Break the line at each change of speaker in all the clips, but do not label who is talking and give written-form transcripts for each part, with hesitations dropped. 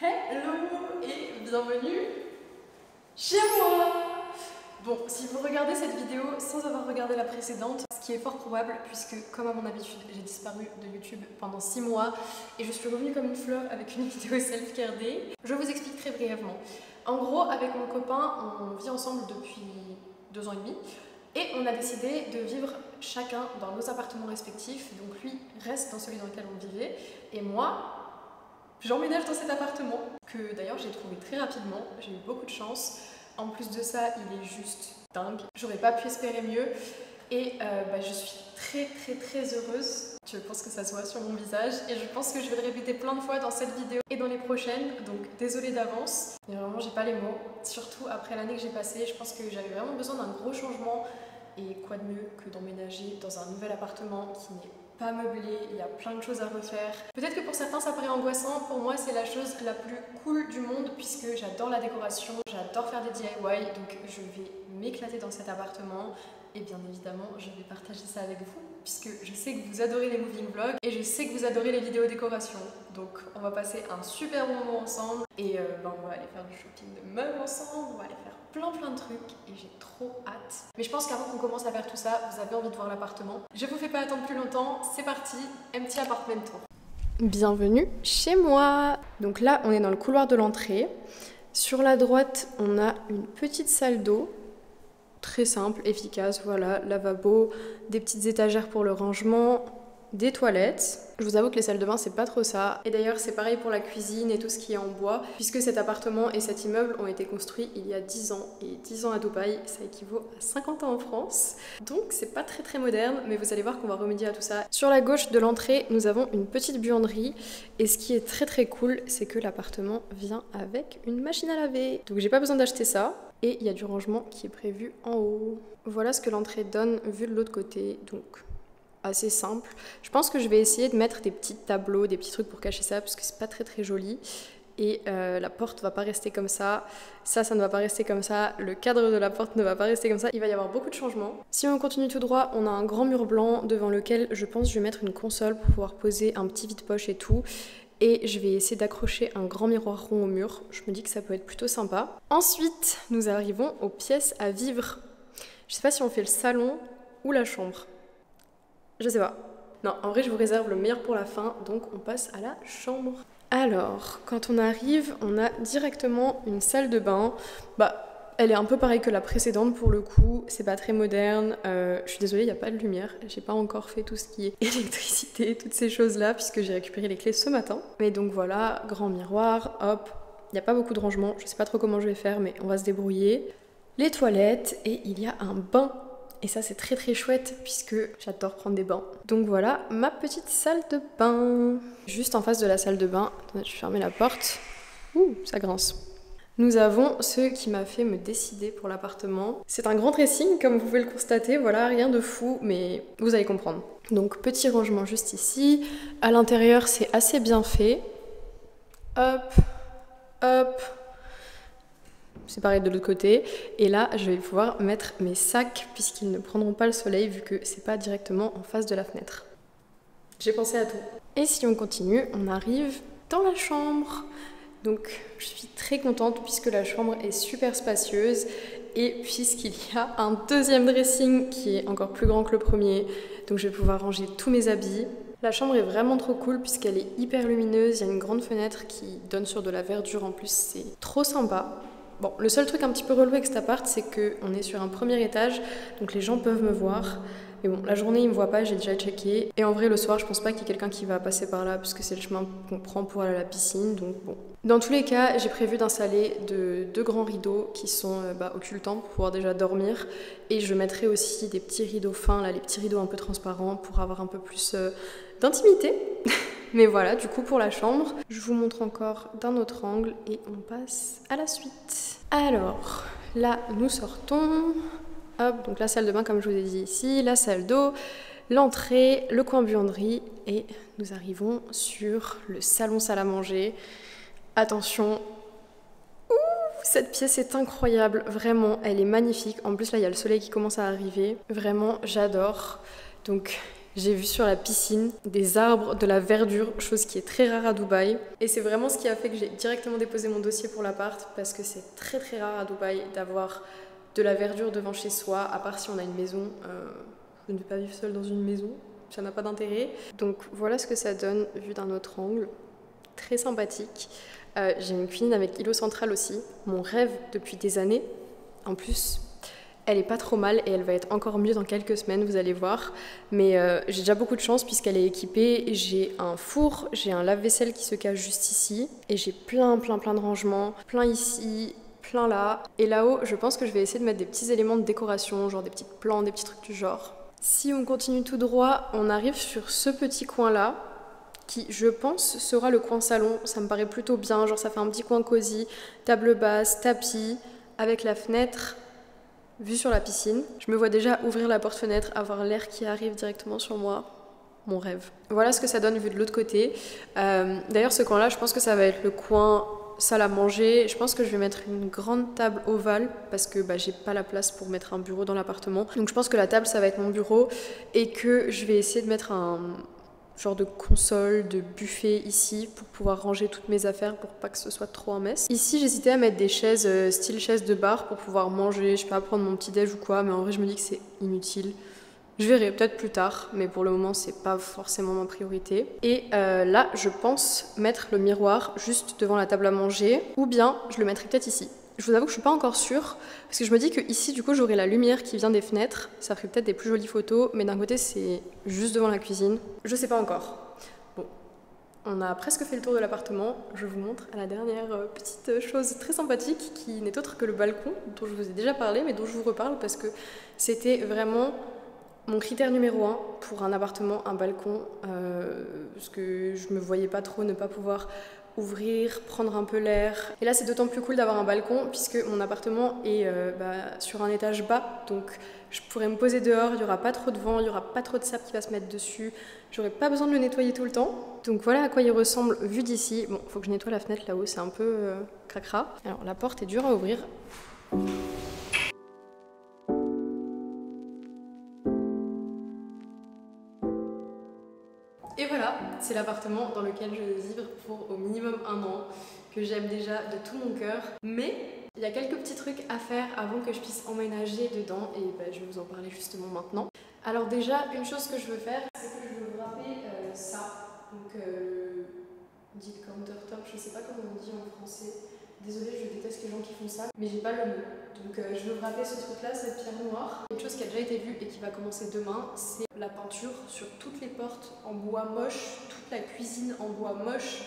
Hello et bienvenue chez moi. Bon, si vous regardez cette vidéo sans avoir regardé la précédente, ce qui est fort probable puisque comme à mon habitude j'ai disparu de YouTube pendant 6 mois et je suis revenue comme une fleur avec une vidéo self-care day, je vous explique très brièvement. En gros, avec mon copain, on vit ensemble depuis 2 ans et demi et on a décidé de vivre chacun dans nos appartements respectifs. Donc lui reste dans celui dans lequel on vivait et moi, j'emménage dans cet appartement que d'ailleurs j'ai trouvé très rapidement, j'ai eu beaucoup de chance. En plus de ça, il est juste dingue. J'aurais pas pu espérer mieux et je suis très heureuse. Je pense que ça se voit sur mon visage et je pense que je vais le répéter plein de fois dans cette vidéo et dans les prochaines, donc désolée d'avance. Mais vraiment, j'ai pas les mots, surtout après l'année que j'ai passée. Je pense que j'avais vraiment besoin d'un gros changement et quoi de mieux que d'emménager dans un nouvel appartement qui n'est pas meublé, il y a plein de choses à refaire. Peut-être que pour certains ça paraît angoissant, pour moi c'est la chose la plus cool du monde puisque j'adore la décoration, j'adore faire des DIY, donc je vais m'éclater dans cet appartement et bien évidemment je vais partager ça avec vous puisque je sais que vous adorez les moving vlogs et je sais que vous adorez les vidéos décoration. Donc on va passer un super bon moment ensemble et on va aller faire du shopping de meubles ensemble, on va aller faire plein de trucs et j'ai trop hâte. Mais je pense qu'avant qu'on commence à faire tout ça, vous avez envie de voir l'appartement. Je vous fais pas attendre plus longtemps, c'est parti, empty apartment tour. Bienvenue chez moi. Donc là, on est dans le couloir de l'entrée. Sur la droite, on a une petite salle d'eau. Très simple, efficace, voilà, lavabo, des petites étagères pour le rangement, des toilettes. Je vous avoue que les salles de bain c'est pas trop ça. Et d'ailleurs c'est pareil pour la cuisine et tout ce qui est en bois, puisque cet appartement et cet immeuble ont été construits il y a 10 ans. Et 10 ans à Dubaï, ça équivaut à 50 ans en France. Donc c'est pas très moderne, mais vous allez voir qu'on va remédier à tout ça. Sur la gauche de l'entrée, nous avons une petite buanderie. Et ce qui est très cool, c'est que l'appartement vient avec une machine à laver. Donc j'ai pas besoin d'acheter ça. Et il y a du rangement qui est prévu en haut. Voilà ce que l'entrée donne vu de l'autre côté. Donc assez simple. Je pense que je vais essayer de mettre des petits tableaux, des petits trucs pour cacher ça parce que c'est pas très joli. Et la porte va pas rester comme ça. Ça ne va pas rester comme ça. Le cadre de la porte ne va pas rester comme ça. Il va y avoir beaucoup de changements. Si on continue tout droit, on a un grand mur blanc devant lequel je pense que je vais mettre une console pour pouvoir poser un petit vide-poche et tout. Et je vais essayer d'accrocher un grand miroir rond au mur. Je me dis que ça peut être plutôt sympa. Ensuite, nous arrivons aux pièces à vivre. Je sais pas si on fait le salon ou la chambre. Je sais pas. Non, en vrai, je vous réserve le meilleur pour la fin, donc on passe à la chambre. Alors, quand on arrive, on a directement une salle de bain. Elle est un peu pareille que la précédente pour le coup, c'est pas très moderne. Je suis désolée, il n'y a pas de lumière. J'ai pas encore fait tout ce qui est électricité, toutes ces choses-là, puisque j'ai récupéré les clés ce matin. Mais donc voilà, grand miroir, hop. Il n'y a pas beaucoup de rangement, je sais pas trop comment je vais faire, mais on va se débrouiller. Les toilettes, et il y a un bain. Et ça c'est très chouette puisque j'adore prendre des bains. Donc voilà ma petite salle de bain. Juste en face de la salle de bain, attendez, je vais fermer la porte. Ouh, ça grince. Nous avons ce qui m'a fait me décider pour l'appartement. C'est un grand dressing comme vous pouvez le constater, voilà, rien de fou mais vous allez comprendre. Donc petit rangement juste ici. À l'intérieur c'est assez bien fait. Hop. C'est pareil de l'autre côté. Et là, je vais pouvoir mettre mes sacs puisqu'ils ne prendront pas le soleil vu que c'est pas directement en face de la fenêtre. J'ai pensé à tout. Et si on continue, on arrive dans la chambre. Donc, je suis très contente puisque la chambre est super spacieuse et puisqu'il y a un deuxième dressing qui est encore plus grand que le premier. Donc, je vais pouvoir ranger tous mes habits. La chambre est vraiment trop cool puisqu'elle est hyper lumineuse. Il y a une grande fenêtre qui donne sur de la verdure en plus. C'est trop sympa. Bon, le seul truc un petit peu relou avec cet appart, c'est qu'on est sur un premier étage, donc les gens peuvent me voir. Mais bon, la journée, ils me voient pas, j'ai déjà checké. Et en vrai, le soir, je pense pas qu'il y ait quelqu'un qui va passer par là, puisque c'est le chemin qu'on prend pour aller à la piscine, donc bon. Dans tous les cas, j'ai prévu d'installer deux grands rideaux qui sont occultants pour pouvoir déjà dormir. Et je mettrai aussi des petits rideaux fins, là, les petits rideaux un peu transparents, pour avoir un peu plus d'intimité. Mais voilà, du coup pour la chambre, je vous montre encore d'un autre angle et on passe à la suite. Alors, là nous sortons. Hop, donc la salle de bain comme je vous ai dit ici, la salle d'eau, l'entrée, le coin buanderie et nous arrivons sur le salon salle à manger. Attention, ouh, cette pièce est incroyable, vraiment, elle est magnifique. En plus là il y a le soleil qui commence à arriver, vraiment j'adore. Donc J'ai vu sur la piscine des arbres, de la verdure, chose qui est très rare à Dubaï. Et c'est vraiment ce qui a fait que j'ai directement déposé mon dossier pour l'appart, parce que c'est très très rare à Dubaï d'avoir de la verdure devant chez soi, à part si on a une maison. Je ne vais pas vivre seule dans une maison, ça n'a pas d'intérêt. Donc voilà ce que ça donne vu d'un autre angle. Très sympathique. J'ai une cuisine avec îlot central aussi, mon rêve depuis des années. En plus, elle est pas trop mal et elle va être encore mieux dans quelques semaines, vous allez voir. Mais j'ai déjà beaucoup de chance puisqu'elle est équipée. J'ai un four, j'ai un lave-vaisselle qui se cache juste ici. Et j'ai plein de rangements, plein ici, plein là. Et là-haut, je pense que je vais essayer de mettre des petits éléments de décoration, genre des petites plantes, des petits trucs du genre. Si on continue tout droit, on arrive sur ce petit coin-là, qui, je pense, sera le coin salon. Ça me paraît plutôt bien, genre ça fait un petit coin cosy, table basse, tapis, avec la fenêtre vue sur la piscine. Je me vois déjà ouvrir la porte-fenêtre, avoir l'air qui arrive directement sur moi. Mon rêve. Voilà ce que ça donne vu de l'autre côté. D'ailleurs, ce coin-là, je pense que ça va être le coin salle à manger. Je pense que je vais mettre une grande table ovale parce que j'ai pas la place pour mettre un bureau dans l'appartement. Donc je pense que la table, ça va être mon bureau et que je vais essayer de mettre un genre de console, de buffet ici pour pouvoir ranger toutes mes affaires pour pas que ce soit trop un mess. Ici, j'hésitais à mettre des chaises style chaise de bar pour pouvoir manger, je sais pas, prendre mon petit déj ou quoi, mais en vrai, je me dis que c'est inutile. Je verrai peut-être plus tard, mais pour le moment, c'est pas forcément ma priorité. Et là, je pense mettre le miroir juste devant la table à manger, ou bien je le mettrai peut-être ici. Je vous avoue que je suis pas encore sûre, parce que je me dis que ici, du coup, j'aurai la lumière qui vient des fenêtres. Ça ferait peut-être des plus jolies photos, mais d'un côté, c'est juste devant la cuisine. Je sais pas encore. Bon, on a presque fait le tour de l'appartement. Je vous montre la dernière petite chose très sympathique, qui n'est autre que le balcon, dont je vous ai déjà parlé, mais dont je vous reparle, parce que c'était vraiment mon critère numéro 1 pour un appartement, un balcon, parce que je me voyais pas trop ne pas pouvoir ouvrir, prendre un peu l'air. Et là, c'est d'autant plus cool d'avoir un balcon puisque mon appartement est sur un étage bas, donc je pourrais me poser dehors, il n'y aura pas trop de vent, il n'y aura pas trop de sable qui va se mettre dessus, j'aurai pas besoin de le nettoyer tout le temps. Donc voilà à quoi il ressemble vu d'ici. Bon, faut que je nettoie la fenêtre là-haut, c'est un peu cracra. Alors la porte est dure à ouvrir. Et voilà, c'est l'appartement dans lequel je vais vivre pour au minimum 1 an, que j'aime déjà de tout mon cœur. Mais il y a quelques petits trucs à faire avant que je puisse emménager dedans et je vais vous en parler justement maintenant. Alors déjà, une chose que je veux faire, c'est que je veux wrapper ça. Donc dit countertop, je sais pas comment on dit en français. Désolée, je déteste les gens qui font ça, mais j'ai pas le mot. Donc je veux wrapper ce truc-là, cette pierre noire. Une chose qui a déjà été vue et qui va commencer demain, c'est la peinture sur toutes les portes en bois moche, toute la cuisine en bois moche,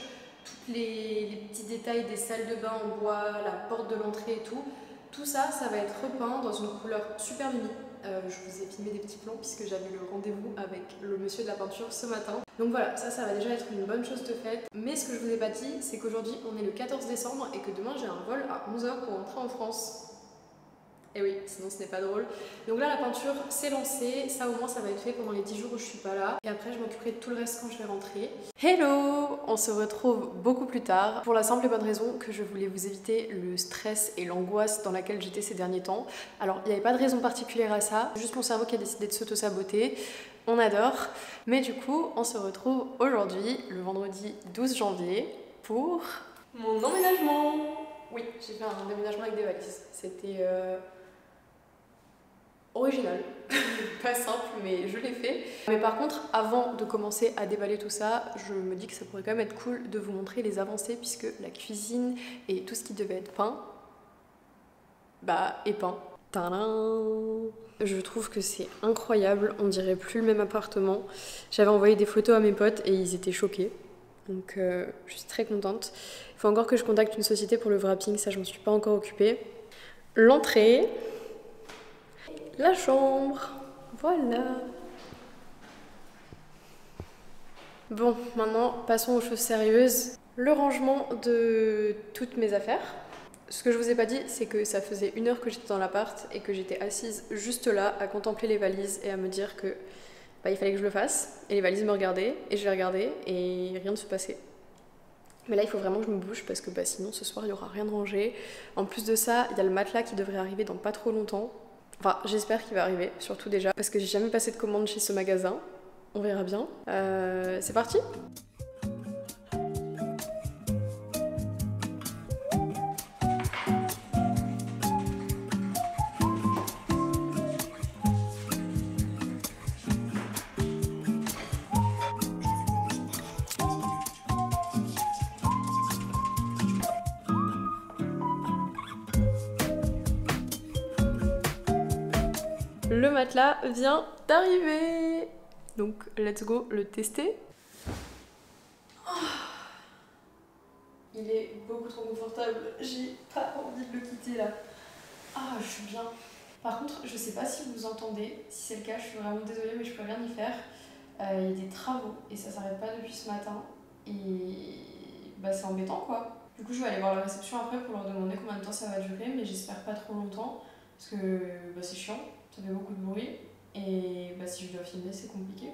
tous les petits détails des salles de bain en bois, la porte de l'entrée et tout. Tout ça, ça va être repeint dans une couleur super unie. Je vous ai filmé des petits plans puisque j'avais le rendez-vous avec le monsieur de la peinture ce matin. Donc voilà, ça va déjà être une bonne chose de faite. Mais ce que je vous ai pas dit, c'est qu'aujourd'hui on est le 14 décembre et que demain j'ai un vol à 11h pour rentrer en France. Et oui, sinon ce n'est pas drôle. Donc là la peinture c'est lancé, ça au moins ça va être fait pendant les 10 jours où je suis pas là. Et après je m'occuperai de tout le reste quand je vais rentrer. Hello! On se retrouve beaucoup plus tard pour la simple et bonne raison que je voulais vous éviter le stress et l'angoisse dans laquelle j'étais ces derniers temps. Alors il n'y avait pas de raison particulière à ça, juste mon cerveau qui a décidé de s'auto-saboter. On adore. Mais du coup on se retrouve aujourd'hui, le vendredi 12 janvier, pour mon emménagement. Oui, j'ai fait un déménagement avec des valises. C'était original, pas simple, mais je l'ai fait. Mais par contre, avant de commencer à déballer tout ça, je me dis que ça pourrait quand même être cool de vous montrer les avancées puisque la cuisine et tout ce qui devait être peint, est peint. Tadam! Je trouve que c'est incroyable, on dirait plus le même appartement. J'avais envoyé des photos à mes potes et ils étaient choqués. Donc je suis très contente. Il faut encore que je contacte une société pour le wrapping, ça je m'en suis pas encore occupée. L'entrée, la chambre, voilà. Bon, maintenant passons aux choses sérieuses. Le rangement de toutes mes affaires. Ce que je vous ai pas dit, c'est que ça faisait 1 heure que j'étais dans l'appart et que j'étais assise juste là à contempler les valises et à me dire que il fallait que je le fasse. Et les valises me regardaient et je les regardais et rien ne se passait. Mais là, il faut vraiment que je me bouge parce que sinon ce soir il n'y aura rien de rangé. En plus de ça, il y a le matelas qui devrait arriver dans pas trop longtemps. Enfin, j'espère qu'il va arriver, surtout déjà, parce que j'ai jamais passé de commande chez ce magasin. on verra bien. C'est parti. Le matelas vient d'arriver, donc let's go le tester. Oh. Il est beaucoup trop confortable, j'ai pas envie de le quitter là. Ah, je suis bien. Par contre, je sais pas si vous entendez, si c'est le cas, je suis vraiment désolée mais je peux rien y faire. Il y a des travaux et ça s'arrête pas depuis ce matin et bah c'est embêtant quoi. Du coup je vais aller voir la réception après pour leur demander combien de temps ça va durer, mais j'espère pas trop longtemps parce que bah, c'est chiant. Ça fait beaucoup de bruit et bah, si je dois filmer c'est compliqué.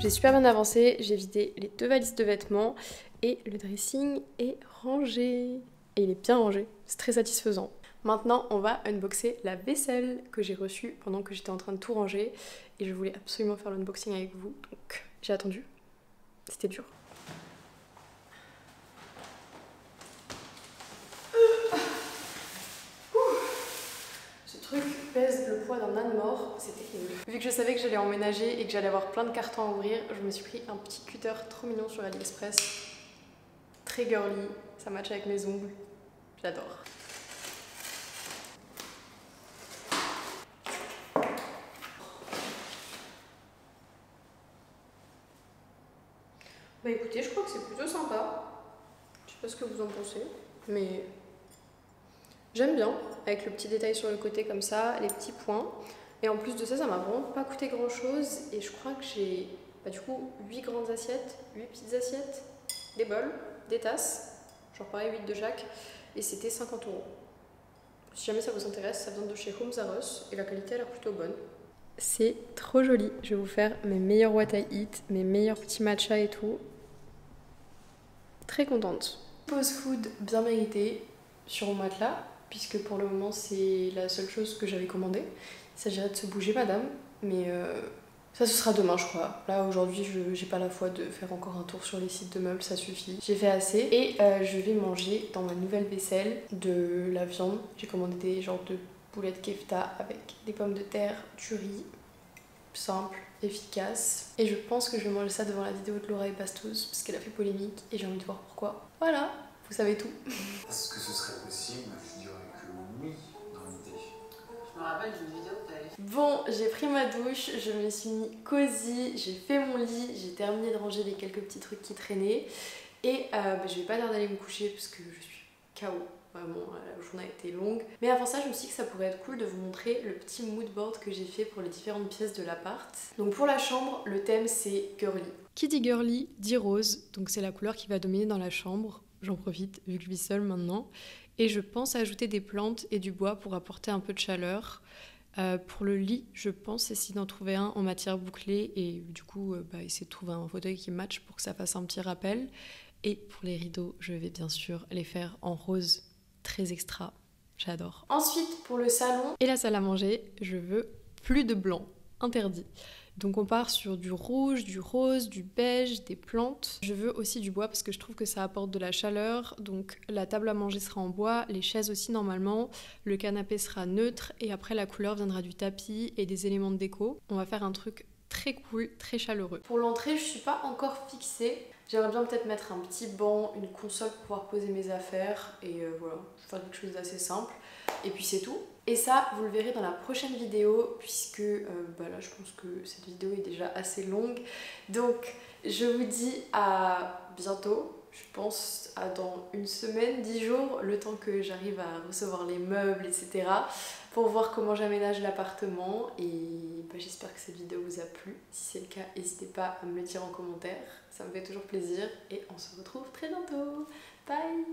J'ai super bien avancé, j'ai vidé les 2 valises de vêtements et le dressing est rangé. Et il est bien rangé, c'est très satisfaisant. Maintenant, on va unboxer la vaisselle que j'ai reçue pendant que j'étais en train de tout ranger. Et je voulais absolument faire l'unboxing avec vous, donc j'ai attendu. C'était dur. Pèse le poids d'un âne mort, c'est terrible. Vu que je savais que j'allais emménager et que j'allais avoir plein de cartons à ouvrir, je me suis pris un petit cutter trop mignon sur AliExpress. Très girly, ça match avec mes ongles, j'adore. Bah écoutez, je crois que c'est plutôt sympa. Je sais pas ce que vous en pensez, mais j'aime bien, avec le petit détail sur le côté comme ça, les petits points. Et en plus de ça, ça m'a vraiment pas coûté grand chose. Et je crois que j'ai du coup 8 grandes assiettes, 8 petites assiettes, des bols, des tasses, genre pareil 8 de chaque. Et c'était 50 €. Si jamais ça vous intéresse, ça vient de chez Homes R Us et la qualité a l'air plutôt bonne. C'est trop joli, je vais vous faire mes meilleurs what I eat, mes meilleurs petits matchas et tout. Très contente. Pause food bien mérité sur mon matelas, puisque pour le moment c'est la seule chose que j'avais commandée. Il s'agirait de se bouger madame, mais ça ce sera demain je crois. Là aujourd'hui j'ai pas la foi de faire encore un tour sur les sites de meubles, ça suffit. J'ai fait assez et je vais manger dans ma nouvelle vaisselle de la viande. J'ai commandé des genres de boulettes kefta avec des pommes de terre, du riz, simple, efficace. Et je pense que je vais manger ça devant la vidéo de Laura et Pastouz parce qu'elle a fait polémique et j'ai envie de voir pourquoi. Voilà, vous savez tout.
Est-ce que ce serait possible? Je dirais que oui, dans l'idée.
Je me rappelle d'une vidéo que t'avais fait.
Bon, j'ai pris ma douche, je me suis mis cosy, j'ai fait mon lit, j'ai terminé de ranger les quelques petits trucs qui traînaient. Et je vais pas tarder à aller me coucher parce que je suis KO. Vraiment, la journée a été longue. Mais avant ça, je me suis dit que ça pourrait être cool de vous montrer le petit mood board que j'ai fait pour les différentes pièces de l'appart. Donc pour la chambre, le thème c'est girly. Qui dit girly dit rose, donc c'est la couleur qui va dominer dans la chambre. J'en profite vu que je vis seule maintenant. Et je pense ajouter des plantes et du bois pour apporter un peu de chaleur. Pour le lit, je pense essayer d'en trouver un en matière bouclée et du coup essayer de trouver un fauteuil qui matche pour que ça fasse un petit rappel. Et pour les rideaux, je vais bien sûr les faire en rose très extra, j'adore. Ensuite, pour le salon et la salle à manger, je veux plus de blanc, interdit. Donc on part sur du rouge, du rose, du beige, des plantes. Je veux aussi du bois parce que je trouve que ça apporte de la chaleur. Donc la table à manger sera en bois, les chaises aussi normalement, le canapé sera neutre et après la couleur viendra du tapis et des éléments de déco. On va faire un truc très cool, très chaleureux. Pour l'entrée, je suis pas encore fixée. J'aimerais bien peut-être mettre un petit banc, une console pour pouvoir poser mes affaires et voilà, faire quelque chose d'assez simple. Et puis c'est tout. Et ça, vous le verrez dans la prochaine vidéo puisque là, je pense que cette vidéo est déjà assez longue. Donc, je vous dis à bientôt je pense à dans une semaine, 10 jours, le temps que j'arrive à recevoir les meubles, etc. pour voir comment j'aménage l'appartement. Et bah, j'espère que cette vidéo vous a plu. Si c'est le cas, n'hésitez pas à me le dire en commentaire, ça me fait toujours plaisir. Et on se retrouve très bientôt. Bye!